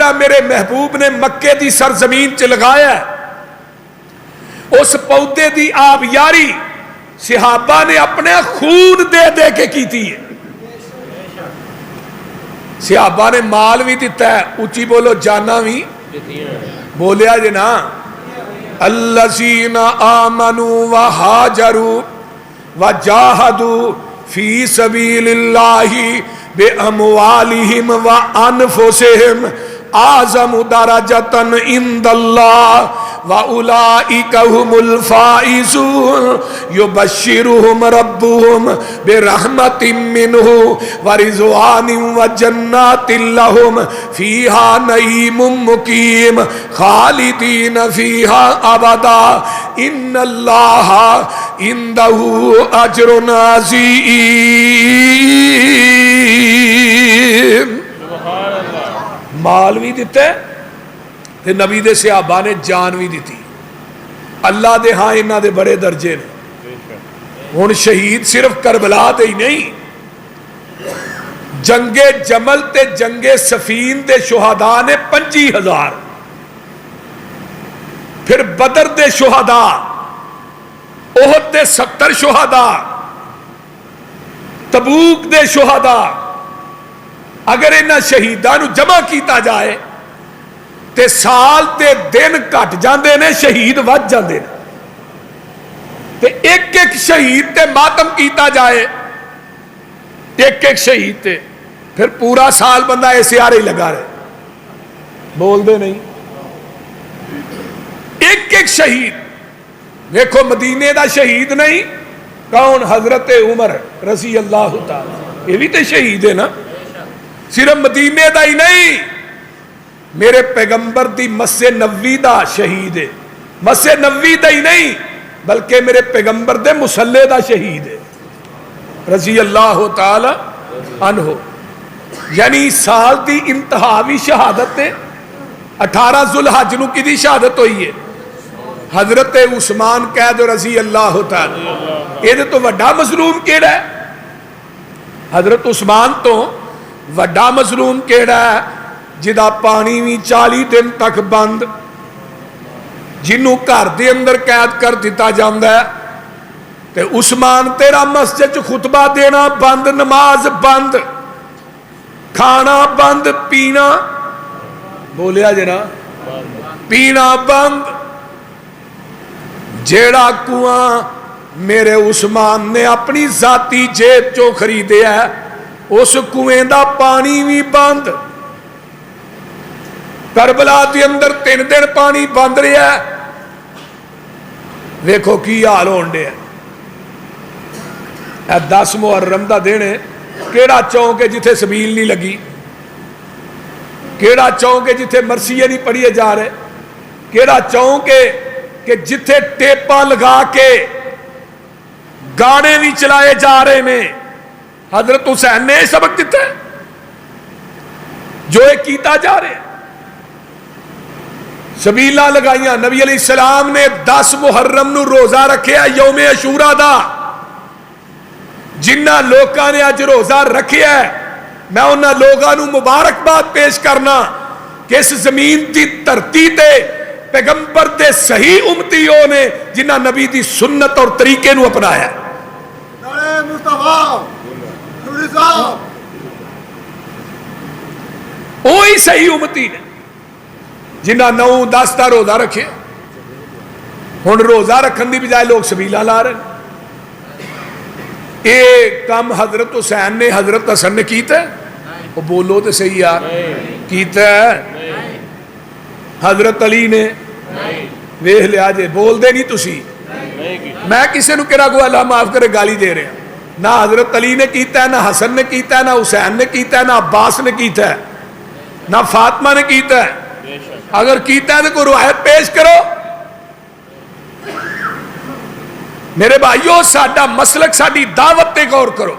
جڑا میرے محبوب نے مکے دی سرزمین چ لگایا ہے، اس پودے دی آبیاری صحابہ نے اپنے خون دے دے کے کیتی ہے۔ صحابہ نے مال بھی دیتا ہے، اونچی بولو جانا بھی بولیا جی نا، الذین آمنوا وہاجروا وجاہدوا فی سبیل اللہ باموالہم وانفسہم اعظم درجۃ عند اللہ وَأُولَئِكَ هُمُ الْفَائِزُونَ يُبَشِّرُهُمْ رَبُّهُمْ بِرَحْمَةٍ مِّنْهُ وَرِضْوَانٍ وَجَنَّاتٍ لَهُمْ فِيهَا نَعِيمٌ مُّقِيمٌ خَالِدِينَ فِيهَا أَبَدًا إِنَّ اللَّهَ عِندَهُ أَجْرٌ عَظِيمٌ۔ مال بھی دیتے تے نبی دے صحابہ نے جان بھی دیتی، اللہ دے ہاں انہاں دے بڑے درجے نے۔ ہن شہید صرف کربلا تے ہی نہیں، جنگ جمل تے جنگ صفین دے شہداء نے 25,000، پھر بدر دے شہداء، احد دے 70 شہداء، تبوک دے شہداء، اگر انہاں شہیداں نو جمع کیتا جائے تے سال تے دن کٹ جاندے نے، شہید ود جاندے نے، تے ایک ایک شہید تے ماتم کیتا جائے، ایک ایک شہید تے پھر پورا سال بندہ ایسے آرے ہی لگا رہے، بول دے نہیں، ایک ایک شہید۔ دیکھو مدینے دا شہید نہیں کون؟ حضرت عمر رضی اللہ تعالی، یہ بھی تے شہید ہے نا، صرف مدینے دا ہی نہیں، میرے پیغمبر دی مسجد نبوی دا شہید ہے، مسجد نبوی دا ہی نہیں بلکہ میرے پیغمبر دے مصلی دا شہید ہے رضی اللہ تعالی عنہ۔ یعنی سال دی انتہاوی شہادت ہے، 18 ذوالحج نو کی دی شہادت ہوئی ہے، حضرت عثمان قید رضی اللہ تعالی، یہ تو وڈا مظلوم کیڑا ہے؟ حضرت عثمان تو وڈا مظلوم کیڑا ہے جدا پانی بھی 40 دن تک بند، جنوں گھر دے اندر قید کر دیتا جاندا ہے، تے عثمان تیرا مسجد خطبہ دینا بند، نماز بند، کھانا بند، پینا بولیا جنا پینا بند۔ جیڑا کنواں میرے عثمان نے اپنی ذاتی جیب چوں خریدے ہے، اس کنویں دا پانی بھی بند، کربلا دے اندر 3 دن پانی بند رہا ہے، ویکھو کی حال ہون ڈیا۔ 10 محرم دا دن ہے، کیڑا چونک ہے جتھے سبیل نہیں لگی، کیڑا چونک ہے جتھے مرثیے نہیں پڑھیے جا رہے، کیڑا چونک ہے کہ جتھے ٹیپاں لگا کے گانے بھی چلائے جا رہے ہیں۔ حضرت حسین نے سبق دیتا ہے جو ایک کیتا جا رہے ہیں، سبیلہ لگائیاں۔ نبی علیہ السلام نے 10 محرم نو روزہ رکھے یوم عاشوراء دا، جنہ لوکاں نے اج روزہ رکھے ہے، میں انہاں لوگاں نو مبارکباد پیش کرنا کہ اس زمین دی دھرتی تے پیغمبر دے صحیح امتیوں نے جنہ نبی دی سنت اور طریقے نو اپنایا ہے۔ نعرہ مصطفیٰ نوری صاحب، وہی صحیح امتی نے جنہ 9-10 دا روزہ رکھے۔ ہن روزہ رکھن دی بجائے لوگ سبیلہ لا رہے ہیں۔ اے کام حضرت حسین نے حضرت حسن نے کیتا ہے؟ وہ بولو تو صحیح یار، کیتا ہے؟ حضرت علی نے ویکھ لیا جے، بول دے نہیں تسی، میں کسے نو کہڑا کو اللہ معاف کرے گالی دے رہے ہیں؟ نہ حضرت علی نے کیتا ہے، نہ حسن نے کیتا ہے، نہ حسین نے کیتا ہے، نہ عباس نے کیتا ہے، نہ فاطمہ نے کیتا ہے۔ اگر کیتا ہے تو کوئی روایت پیش کرو۔ میرے بھائیو، ساڈا مسلک، ساڈی دعوت تے غور کرو۔